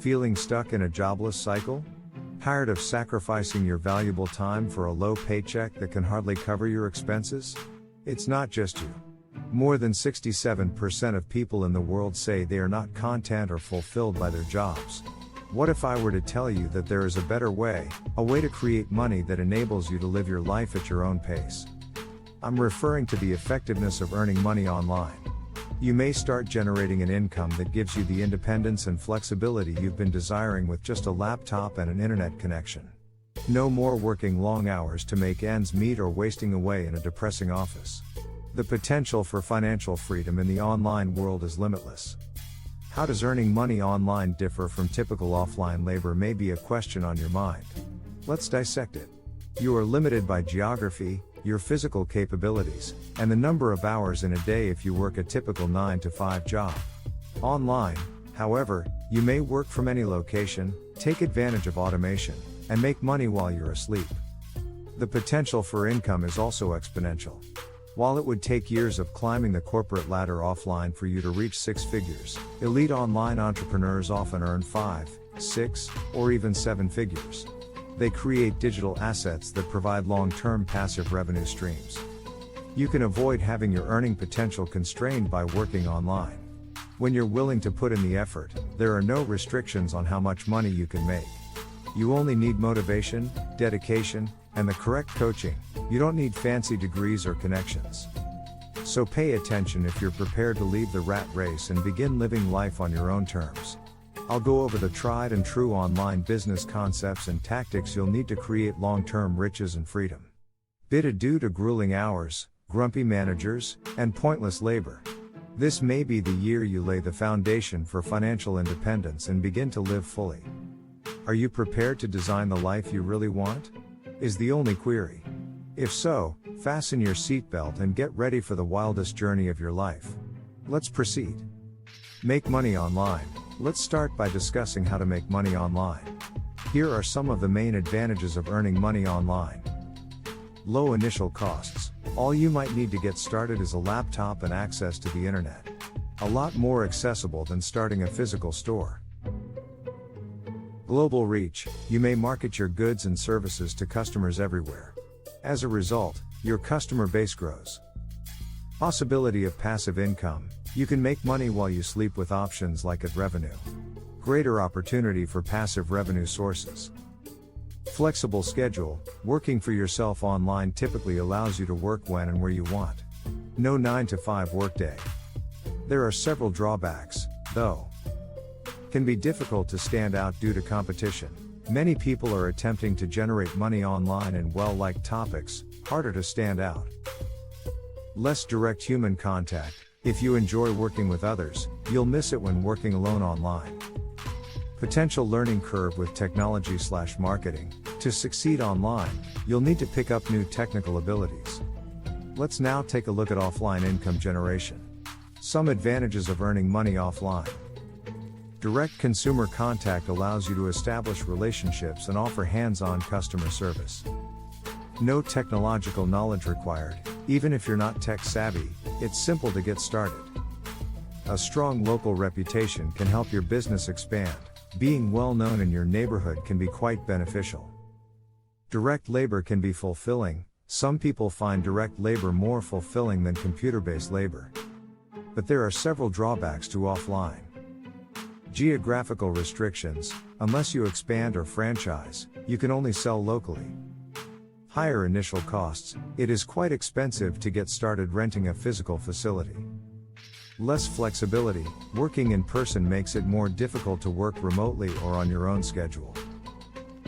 Feeling stuck in a jobless cycle? Tired of sacrificing your valuable time for a low paycheck that can hardly cover your expenses? It's not just you. More than 67% of people in the world say they are not content or fulfilled by their jobs. What if I were to tell you that there is a better way, a way to create money that enables you to live your life at your own pace? I'm referring to the effectiveness of earning money online. You may start generating an income that gives you the independence and flexibility you've been desiring with just a laptop and an internet connection. No more working long hours to make ends meet or wasting away in a depressing office. The potential for financial freedom in the online world is limitless. How does earning money online differ from typical offline labor may be a question on your mind. Let's dissect it. You are limited by geography, your physical capabilities, and the number of hours in a day if you work a typical 9-to-5 job. Online, however, you may work from any location, take advantage of automation, and make money while you're asleep. The potential for income is also exponential. While it would take years of climbing the corporate ladder offline for you to reach six figures, elite online entrepreneurs often earn 5, 6, or even 7 figures. They create digital assets that provide long-term passive revenue streams. You can avoid having your earning potential constrained by working online. When you're willing to put in the effort, there are no restrictions on how much money you can make. You only need motivation, dedication, and the correct coaching. You don't need fancy degrees or connections. So pay attention if you're prepared to leave the rat race and begin living life on your own terms. I'll go over the tried and true online business concepts and tactics you'll need to create long-term riches and freedom. Bid adieu to grueling hours, grumpy managers, and pointless labor. This may be the year you lay the foundation for financial independence and begin to live fully. Are you prepared to design the life you really want? Is the only query. If so, fasten your seatbelt and get ready for the wildest journey of your life. Let's proceed. Make money online. Let's start by discussing how to make money online. Here are some of the main advantages of earning money online. Low initial costs. All you might need to get started is a laptop and access to the internet. A lot more accessible than starting a physical store. Global reach. You may market your goods and services to customers everywhere. As a result, your customer base grows. Possibility of passive income. You can make money while you sleep with options like ad revenue. Greater opportunity for passive revenue sources. Flexible schedule. Working for yourself online typically allows you to work when and where you want. No 9-to-5 workday. There are several drawbacks, though. Can be difficult to stand out due to competition. Many people are attempting to generate money online in well-liked topics, harder to stand out. Less direct human contact. If you enjoy working with others, you'll miss it when working alone online. Potential learning curve with technology/marketing. To succeed online, you'll need to pick up new technical abilities. Let's now take a look at offline income generation. Some advantages of earning money offline. Direct consumer contact allows you to establish relationships and offer hands-on customer service. No technological knowledge required. Even if you're not tech savvy, it's simple to get started. A strong local reputation can help your business expand. Being well known in your neighborhood can be quite beneficial. Direct labor can be fulfilling. Some people find direct labor more fulfilling than computer-based labor. But there are several drawbacks to offline. Geographical restrictions. Unless you expand or franchise, you can only sell locally. Higher initial costs. It is quite expensive to get started renting a physical facility. Less flexibility. Working in person makes it more difficult to work remotely or on your own schedule.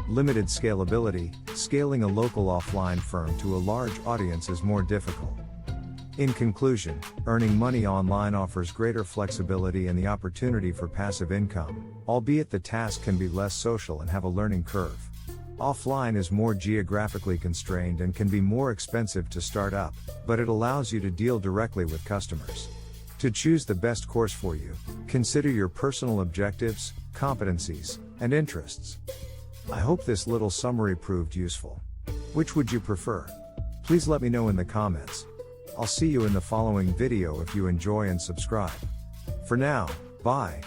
Limited scalability. Scaling a local offline firm to a large audience is more difficult. In conclusion, earning money online offers greater flexibility and the opportunity for passive income, albeit the task can be less social and have a learning curve. Offline is more geographically constrained and can be more expensive to start up, but it allows you to deal directly with customers. To choose the best course for you, consider your personal objectives, competencies, and interests. I hope this little summary proved useful. Which would you prefer? Please let me know in the comments. I'll see you in the following video if you enjoy and subscribe. For now, bye.